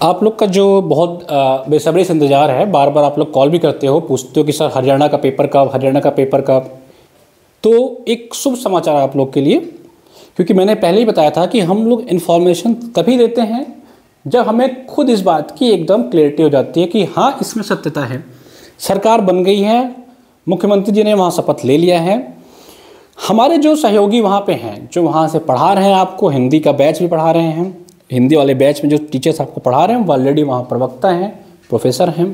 आप लोग का जो बहुत बेसब्री से इंतज़ार है, बार बार आप लोग कॉल भी करते हो, पूछते हो कि सर हरियाणा का पेपर कब, हरियाणा का पेपर कब। तो एक शुभ समाचार है आप लोग के लिए, क्योंकि मैंने पहले ही बताया था कि हम लोग इन्फॉर्मेशन तभी देते हैं जब हमें खुद इस बात की एकदम क्लियरिटी हो जाती है कि हाँ इसमें सत्यता है। सरकार बन गई है, मुख्यमंत्री जी ने वहाँ शपथ ले लिया है, हमारे जो सहयोगी वहाँ पे हैं, जो वहाँ से पढ़ा रहे हैं, आपको हिंदी का बैच भी पढ़ा रहे हैं, हिंदी वाले बैच में जो टीचर्स आपको पढ़ा रहे हैं वो ऑलरेडी वहाँ प्रवक्ता हैं, प्रोफेसर हैं,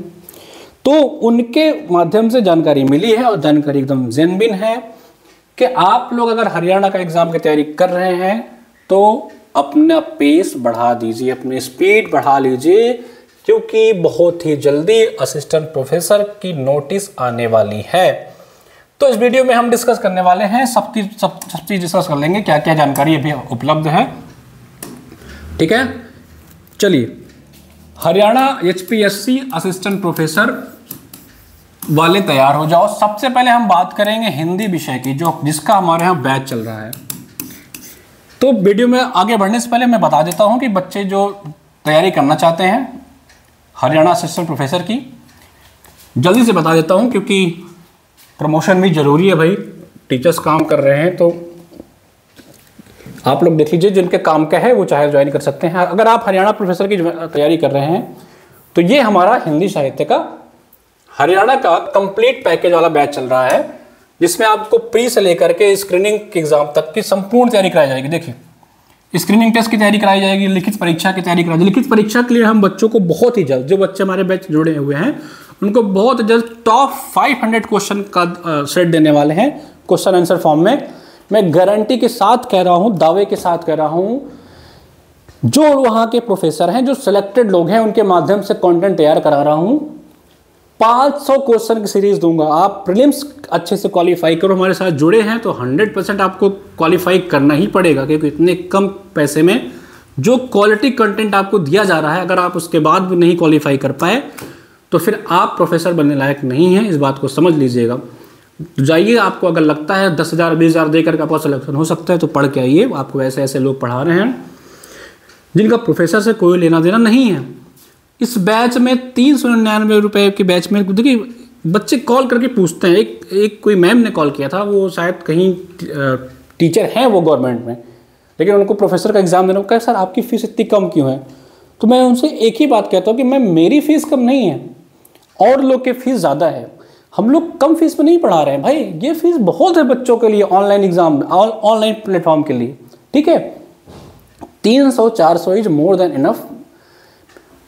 तो उनके माध्यम से जानकारी मिली है और जानकारी एकदम जेन्युइन है कि आप लोग अगर हरियाणा का एग्ज़ाम की तैयारी कर रहे हैं तो अपना पेस बढ़ा दीजिए, अपनी स्पीड बढ़ा लीजिए, क्योंकि बहुत ही जल्दी असिस्टेंट प्रोफेसर की नोटिस आने वाली है। तो इस वीडियो में हम डिस्कस करने वाले हैं, सब चीज़ डिस्कस कर लेंगे, क्या क्या जानकारी अभी उपलब्ध है। ठीक है, चलिए हरियाणा HPSC असिस्टेंट प्रोफेसर वाले तैयार हो जाओ। सबसे पहले हम बात करेंगे हिंदी विषय की, जो जिसका हमारे यहाँ बैच चल रहा है। तो वीडियो में आगे बढ़ने से पहले मैं बता देता हूँ कि बच्चे जो तैयारी करना चाहते हैं हरियाणा असिस्टेंट प्रोफेसर की, जल्दी से बता देता हूँ क्योंकि प्रमोशन भी ज़रूरी है भाई, टीचर्स काम कर रहे हैं तो आप लोग देख लीजिए, जिनके काम का है वो चाहे ज्वाइन कर सकते हैं। अगर आप हरियाणा प्रोफेसर की तैयारी कर रहे हैं तो ये हमारा हिंदी साहित्य का हरियाणा का कंप्लीट पैकेज वाला बैच चल रहा है, जिसमें आपको प्री से लेकर के स्क्रीनिंग के एग्जाम तक की संपूर्ण तैयारी कराई जाएगी। देखिए, स्क्रीनिंग टेस्ट की तैयारी कराई जाएगी, लिखित परीक्षा की तैयारी कराई जाएगी। लिखित परीक्षा के लिए हम बच्चों को बहुत ही जल्द, जो बच्चे हमारे बैच जुड़े हुए हैं उनको बहुत जल्द टॉप 500 क्वेश्चन का सेट देने वाले हैं, क्वेश्चन आंसर फॉर्म में। मैं गारंटी के साथ कह रहा हूँ, दावे के साथ कह रहा हूँ, जो वहाँ के प्रोफेसर हैं, जो सिलेक्टेड लोग हैं, उनके माध्यम से कंटेंट तैयार करा रहा हूँ। 500 क्वेश्चन की सीरीज दूंगा। आप प्रीलिम्स अच्छे से क्वालिफाई करो, हमारे साथ जुड़े हैं तो 100% आपको क्वालिफाई करना ही पड़ेगा, क्योंकि इतने कम पैसे में जो क्वालिटी कंटेंट आपको दिया जा रहा है, अगर आप उसके बाद भी नहीं क्वालिफाई कर पाए तो फिर आप प्रोफेसर बनने लायक नहीं हैं, इस बात को समझ लीजिएगा। जाइए, आपको अगर लगता है 10,000 20,000 देकर के आपका सिलेक्शन हो सकता है तो पढ़ के आइए। आपको ऐसे ऐसे लोग पढ़ा रहे हैं जिनका प्रोफेसर से कोई लेना देना नहीं है। इस बैच में 399 रुपये के बैच में, देखिए बच्चे कॉल करके पूछते हैं। एक कोई मैम ने कॉल किया था, वो शायद कहीं टीचर हैं वो गवर्नमेंट में, लेकिन उनको प्रोफेसर का एग्ज़ाम देना, कहा सर आपकी फ़ीस इतनी कम क्यों है। तो मैं उनसे एक ही बात कहता हूँ कि मैम मेरी फ़ीस कम नहीं है, और लोग की फ़ीस ज़्यादा है, हम लोग कम फीस में नहीं पढ़ा रहे हैं भाई। ये फीस बहुत है बच्चों के लिए, ऑनलाइन एग्जाम, ऑनलाइन प्लेटफॉर्म के लिए। ठीक है, 300-400 इज मोर देन इनफ।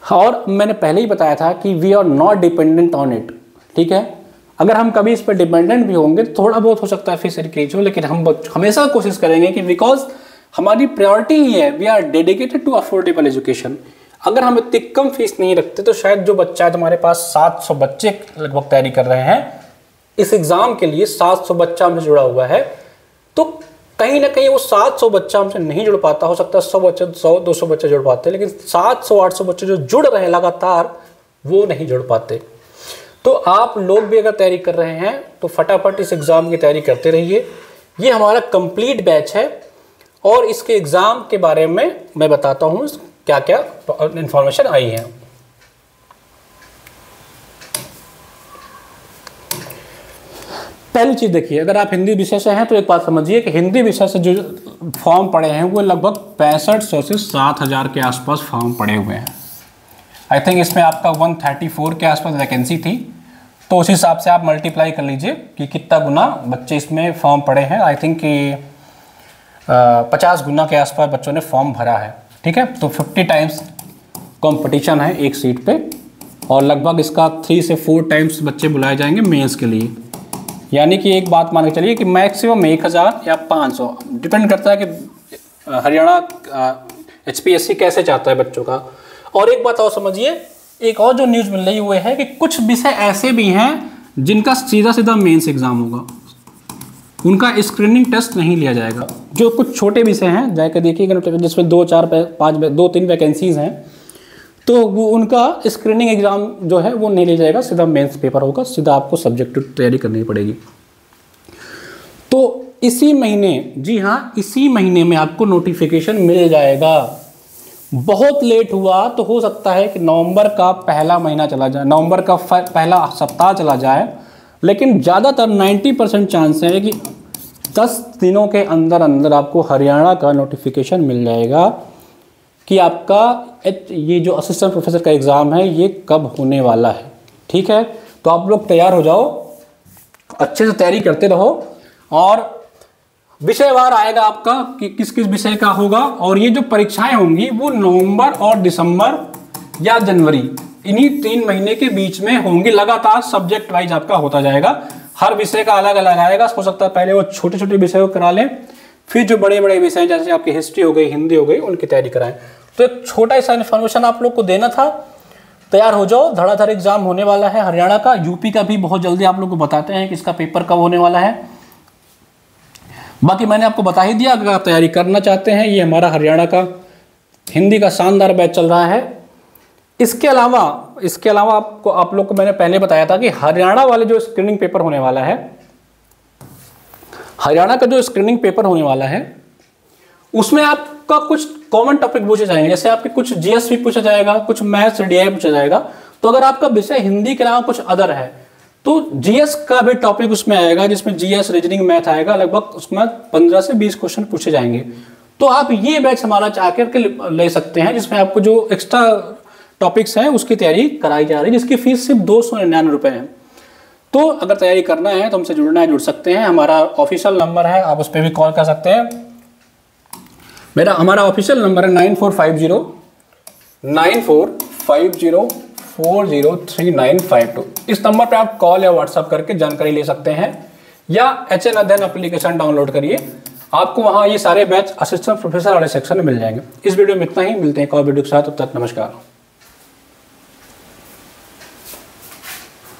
और मैंने पहले ही बताया था कि we are not dependent on it. ठीक है, अगर हम कभी इस पर डिपेंडेंट भी होंगे तो थोड़ा बहुत हो सकता है फीस इंक्रीज हो, लेकिन हम हमेशा कोशिश करेंगे कि बिकॉज हमारी प्रायोरिटी ही है, we are dedicated to affordable education. अगर हम इतनी कम फीस नहीं रखते तो शायद जो बच्चा है, तुम्हारे पास 700 बच्चे लगभग तैयारी कर रहे हैं इस एग्ज़ाम के लिए, 700 बच्चा हमसे जुड़ा हुआ है, तो कहीं ना कहीं वो 700 बच्चा हमसे नहीं जुड़ पाता। हो सकता है 100-200 बच्चे जुड़ पाते, लेकिन 700-800 बच्चे जो जुड़ रहे हैं लगातार वो नहीं जुड़ पाते। तो आप लोग भी अगर तैयारी कर रहे हैं तो फटाफट इस एग्ज़ाम की तैयारी करते रहिए। ये हमारा कंप्लीट बैच है और इसके एग्ज़ाम के बारे में मैं बताता हूँ क्या क्या इंफॉर्मेशन आई है। पहली चीज़ देखिए, अगर आप हिंदी विषय से हैं तो एक बात समझिए कि हिंदी विषय से जो फॉर्म पड़े हैं वो लगभग 6500 से 7000 के आसपास फॉर्म पड़े हुए हैं। आई थिंक इसमें आपका 134 के आसपास वैकेंसी थी, तो उस हिसाब से आप मल्टीप्लाई कर लीजिए कि कितना गुना बच्चे इसमें फॉर्म पड़े हैं। आई थिंक कि 50 गुना के आसपास बच्चों ने फॉर्म भरा है। ठीक है, तो 50 टाइम्स कंपटीशन है एक सीट पे, और लगभग इसका 3 से 4 टाइम्स बच्चे बुलाए जाएंगे मेंस के लिए। यानी कि एक बात मान के चलिए कि मैक्सिमम 1000 या 500, डिपेंड करता है कि हरियाणा HPSC कैसे चाहता है बच्चों का। और एक बात और समझिए, एक और जो न्यूज़ मिल रही हुई है कि कुछ विषय ऐसे भी हैं जिनका सीधा सीधा मेंस एग्ज़ाम होगा, उनका स्क्रीनिंग टेस्ट नहीं लिया जाएगा। जो कुछ छोटे विषय हैं जाकर देखिएगा, जिसमें 2-3 वैकेंसीज़ हैं, तो वो उनका स्क्रीनिंग एग्ज़ाम जो है वो नहीं लिया जाएगा, सीधा मेंस पेपर होगा, सीधा आपको सब्जेक्टिव तैयारी करनी पड़ेगी। तो इसी महीने, जी हाँ, इसी महीने में आपको नोटिफिकेशन मिल जाएगा। बहुत लेट हुआ तो हो सकता है कि नवंबर का पहला महीना चला जाए, नवंबर का पहला सप्ताह चला जाए, लेकिन ज़्यादातर 90% चांस है कि 10 दिनों के अंदर अंदर आपको हरियाणा का नोटिफिकेशन मिल जाएगा कि आपका ये जो असिस्टेंट प्रोफेसर का एग्ज़ाम है ये कब होने वाला है। ठीक है, तो आप लोग तैयार हो जाओ, अच्छे से तैयारी करते रहो, और विषयवार आएगा आपका कि किस किस विषय का होगा, और ये जो परीक्षाएं होंगी वो नवंबर और दिसंबर या जनवरी, इन्हीं 3 महीने के बीच में होंगी। लगातार सब्जेक्ट वाइज आपका होता जाएगा, हर विषय का अलग अलग आएगा। हो सकता है पहले वो छोटे छोटे विषय को करा लें, फिर जो बड़े बड़े विषय जैसे आपकी हिस्ट्री हो गई, हिंदी हो गई, उनकी तैयारी कराएं। तो एक छोटा सा इन्फॉर्मेशन आप लोग को देना था। तैयार हो जाओ, धड़ाधड़ एग्जाम होने वाला है हरियाणा का। यूपी का भी बहुत जल्दी आप लोग को बताते हैं कि इसका पेपर कब होने वाला है। बाकी मैंने आपको बता ही दिया, अगर आप तैयारी करना चाहते हैं, ये हमारा हरियाणा का हिंदी का शानदार बैच चल रहा है। इसके अलावा आपको आप लोग को मैंने पहले बताया था कि हरियाणा वाले जो स्क्रीनिंग पेपर होने वाला है, हरियाणा का जो स्क्रीनिंग पेपर होने वाला है उसमें आपका कुछ कॉमन टॉपिक पूछे जाएंगे। जैसे आपके कुछ जीएस भी पूछा जाएगा, कुछ मैथ्स डीआई पूछा जाएगा। तो अगर आपका विषय हिंदी के अलावा कुछ अदर है तो जीएस का भी टॉपिक उसमें आएगा, जिसमें जीएस रीजनिंग मैथ आएगा। लगभग उसमें 15 से 20 क्वेश्चन पूछे जाएंगे। तो आप ये बैच हमारा चाह करके ले सकते हैं, जिसमें आपको जो एक्स्ट्रा टॉपिक्स हैं उसकी तैयारी कराई जा रही है, जिसकी फीस सिर्फ 299 रुपये है। तो अगर तैयारी करना है तो हमसे जुड़ना है, जुड़ सकते हैं। हमारा ऑफिशियल नंबर है, आप उस पर भी कॉल कर सकते हैं। हमारा ऑफिशियल नंबर है 9450403952। इस नंबर पे आप कॉल या व्हाट्सएप करके जानकारी ले सकते हैं, या HN अध्ययन एप्लीकेशन डाउनलोड करिए, आपको वहाँ ये सारे बैच असिस्टेंट प्रोफेसर वाले सेक्शन में मिल जाएंगे। इस वीडियो में इतना ही, मिलते हैं एक और वीडियो के साथ, तब तक नमस्कार।